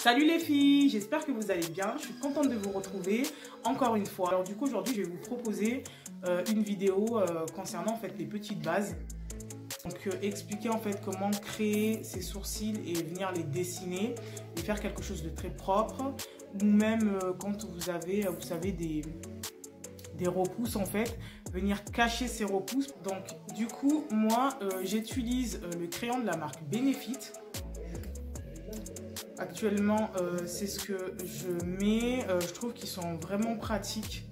Salut les filles, j'espère que vous allez bien. Je suis contente de vous retrouver encore une fois. Alors du coup aujourd'hui je vais vous proposer une vidéo concernant en fait les petites bases. Donc expliquer en fait comment créer ses sourcils et venir les dessiner et faire quelque chose de très propre. Ou même quand vous avez, vous savez, des repousses en fait, venir cacher ces repousses. Donc du coup moi j'utilise le crayon de la marque Benefit. Actuellement c'est ce que je mets, je trouve qu'ils sont vraiment pratiques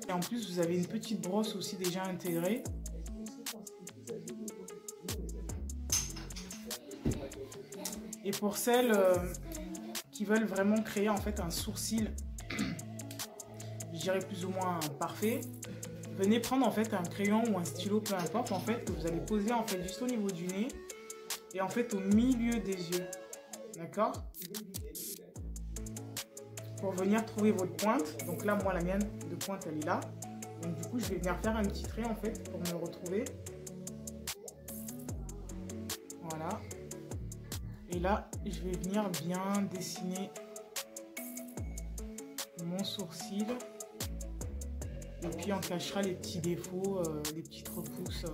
et en plus vous avez une petite brosse aussi déjà intégrée. Et pour celles qui veulent vraiment créer en fait un sourcil, je dirais plus ou moins parfait, venez prendre en fait un crayon ou un stylo, peu importe, en fait, que vous allez poser en fait juste au niveau du nez et en fait au milieu des yeux, d'accord, pour venir trouver votre pointe. Donc là moi la mienne de pointe elle est là, donc du coup je vais venir faire un petit trait en fait pour me retrouver, voilà. Et là, je vais venir bien dessiner mon sourcil. Et puis, on cachera les petits défauts, les petites repousses.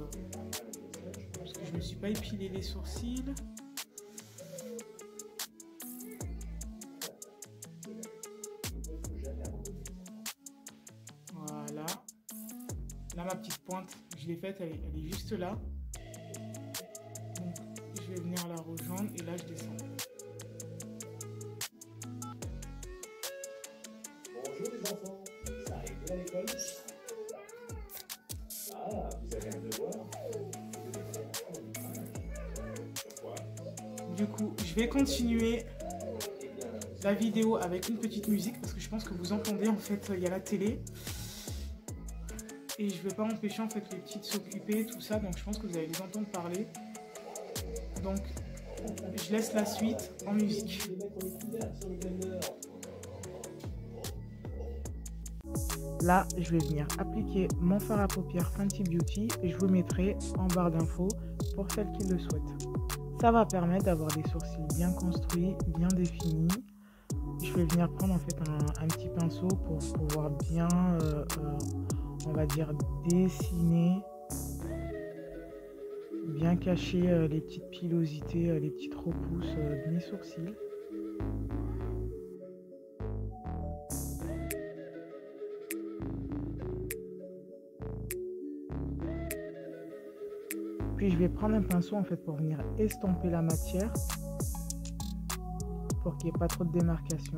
Parce que je ne me suis pas épilé les sourcils. Voilà. Là, ma petite pointe, je l'ai faite, elle est juste là. Donc, je vais venir la rejoindre et là, je descends. Bonjour les enfants, ça arrive à l'école? Ah, vous avez un devoir? Du coup, je vais continuer la vidéo avec une petite musique parce que je pense que vous entendez, en fait, il y a la télé. Et je ne vais pas empêcher en fait les petites s'occuper, tout ça, donc je pense que vous allez les entendre parler. Donc, je laisse la suite en musique. Là, je vais venir appliquer mon fard à paupières Fenty Beauty et je vous mettrai en barre d'infos pour celles qui le souhaitent. Ça va permettre d'avoir des sourcils bien construits, bien définis. Je vais venir prendre en fait un petit pinceau pour pouvoir bien, on va dire, dessiner, bien cacher les petites pilosités, les petites repousses de mes sourcils. Puis je vais prendre un pinceau en fait pour venir estomper la matière pour qu'il n'y ait pas trop de démarcation.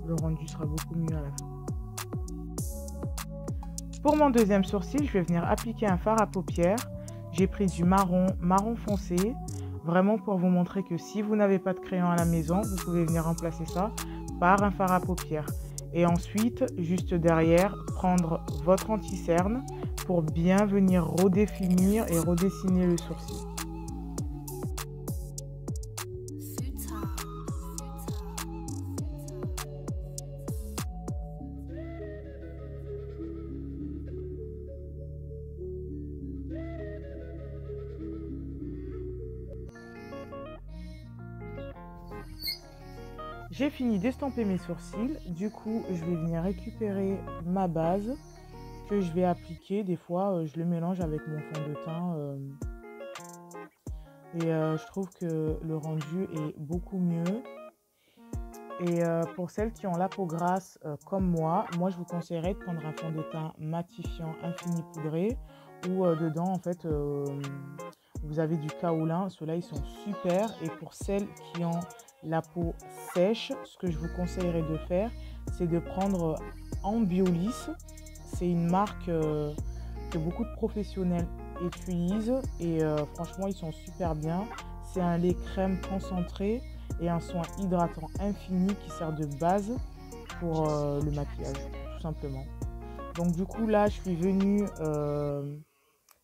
Le rendu sera beaucoup mieux à la fin. Pour mon deuxième sourcil, je vais venir appliquer un fard à paupières. J'ai pris du marron foncé, vraiment pour vous montrer que si vous n'avez pas de crayon à la maison, vous pouvez venir remplacer ça par un fard à paupières. Et ensuite, juste derrière, prendre votre anti-cerne pour bien venir redéfinir et redessiner le sourcil. J'ai fini d'estomper mes sourcils, du coup je vais venir récupérer ma base que je vais appliquer. Des fois je le mélange avec mon fond de teint et je trouve que le rendu est beaucoup mieux. Et pour celles qui ont la peau grasse comme moi je vous conseillerais de prendre un fond de teint matifiant infini poudré ou dedans en fait vous avez du kaolin. Ceux-là ils sont super. Et pour celles qui ont la peau sèche, ce que je vous conseillerais de faire, c'est de prendre Ambiolis. C'est une marque que beaucoup de professionnels utilisent et franchement ils sont super bien. C'est un lait crème concentré et un soin hydratant infini qui sert de base pour le maquillage, tout simplement. Donc du coup là je suis venue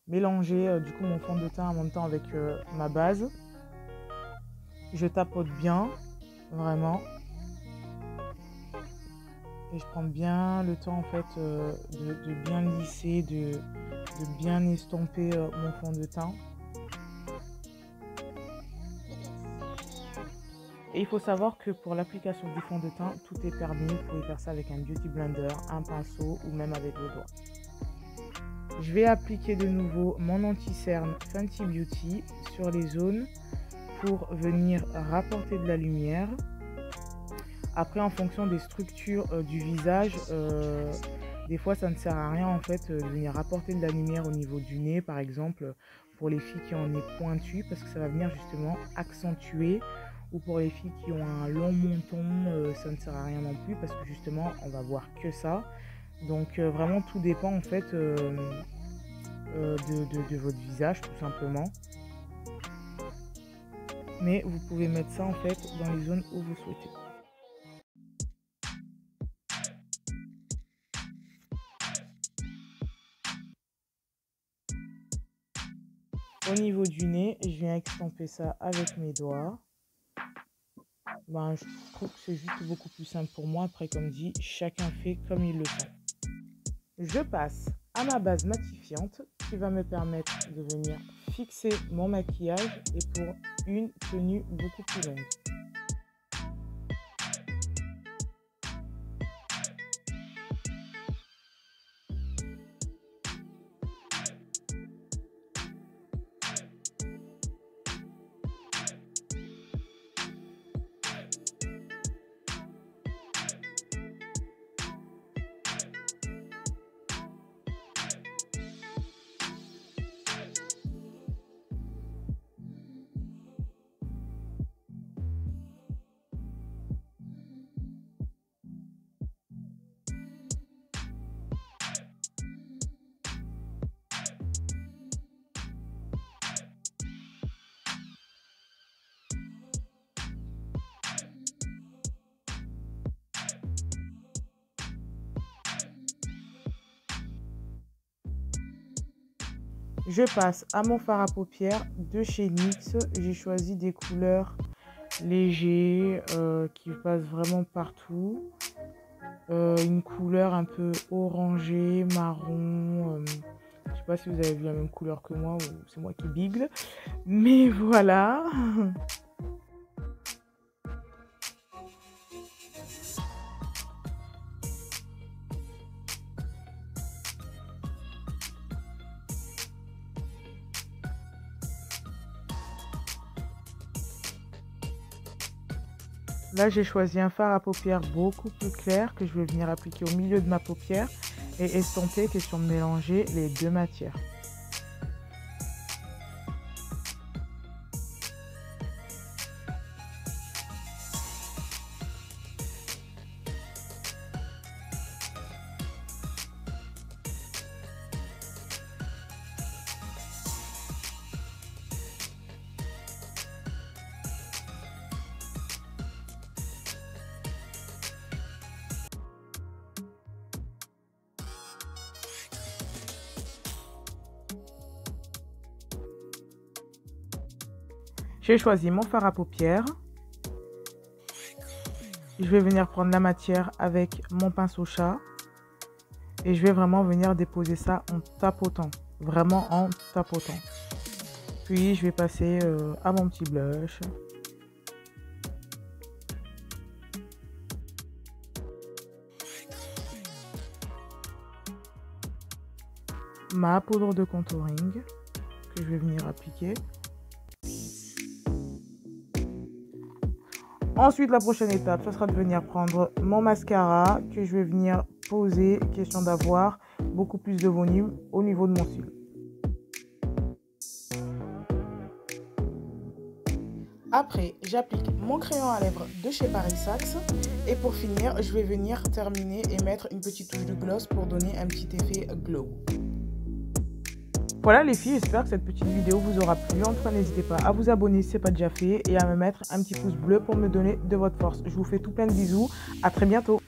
mélanger du coup mon fond de teint en même temps avec ma base. Je tapote bien, vraiment. Et je prends bien le temps en fait de bien lisser, de bien estomper mon fond de teint. Et il faut savoir que pour l'application du fond de teint, tout est permis. Vous pouvez faire ça avec un beauty blender, un pinceau ou même avec vos doigts. Je vais appliquer de nouveau mon anti-cerne Fenty Beauty sur les zones pour venir rapporter de la lumière. Après, en fonction des structures du visage, des fois ça ne sert à rien en fait de venir apporter de la lumière au niveau du nez, par exemple pour les filles qui ont un nez pointu, parce que ça va venir justement accentuer, ou pour les filles qui ont un long menton, ça ne sert à rien non plus parce que justement on va voir que ça. Donc vraiment tout dépend en fait de votre visage tout simplement. Mais vous pouvez mettre ça en fait dans les zones où vous souhaitez. Au niveau du nez, je viens extamper ça avec mes doigts. Je trouve que c'est juste beaucoup plus simple pour moi. Après, comme dit, chacun fait comme il le sent. Je passe à ma base matifiante qui va me permettre de venir fixer mon maquillage et pour une tenue beaucoup plus longue. Je passe à mon fard à paupières de chez NYX. J'ai choisi des couleurs légers qui passent vraiment partout. Une couleur un peu orangée, marron. Je sais pas si vous avez vu la même couleur que moi ou c'est moi qui bigle. Mais voilà. Là, j'ai choisi un fard à paupières beaucoup plus clair que je vais venir appliquer au milieu de ma paupière et estomper, question de mélanger les deux matières. J'ai choisi mon fard à paupières. Je vais venir prendre la matière avec mon pinceau chat. Et je vais vraiment venir déposer ça en tapotant. Vraiment en tapotant. Puis je vais passer à mon petit blush. Ma poudre de contouring que je vais venir appliquer. Ensuite, la prochaine étape, ce sera de venir prendre mon mascara que je vais venir poser, question d'avoir beaucoup plus de volume au niveau de mon cil. Après, j'applique mon crayon à lèvres de chez Paris Saxe. Et pour finir, je vais venir terminer et mettre une petite touche de gloss pour donner un petit effet glow. Voilà les filles, j'espère que cette petite vidéo vous aura plu. En tout cas, n'hésitez pas à vous abonner si ce n'est pas déjà fait et à me mettre un petit pouce bleu pour me donner de votre force. Je vous fais tout plein de bisous. À très bientôt.